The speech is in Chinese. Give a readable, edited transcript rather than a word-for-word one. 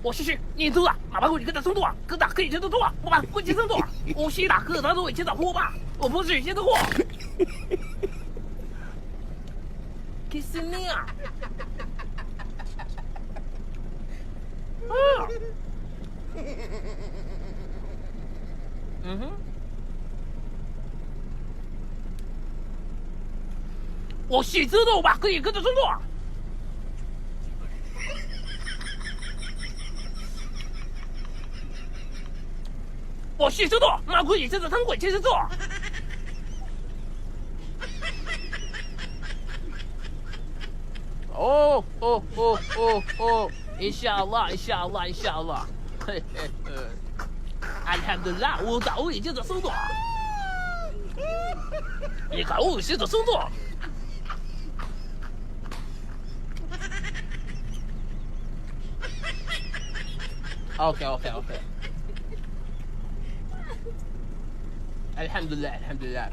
我试试，你走啊，马把我一个的速度啊，哥打可以接得住啊，我把过去速度，我西打哥打都会接到货吧，我不是接得货。Kiss me 啊！嗯哼，我写知道吧，可以跟着速度。我写知道，马可以跟着汤鬼接着做。哦，伊夏拉，嘿嘿嘿。Alhamdulillah，我早已经在速度。你看我现在速度。OK。Alhamdulillah。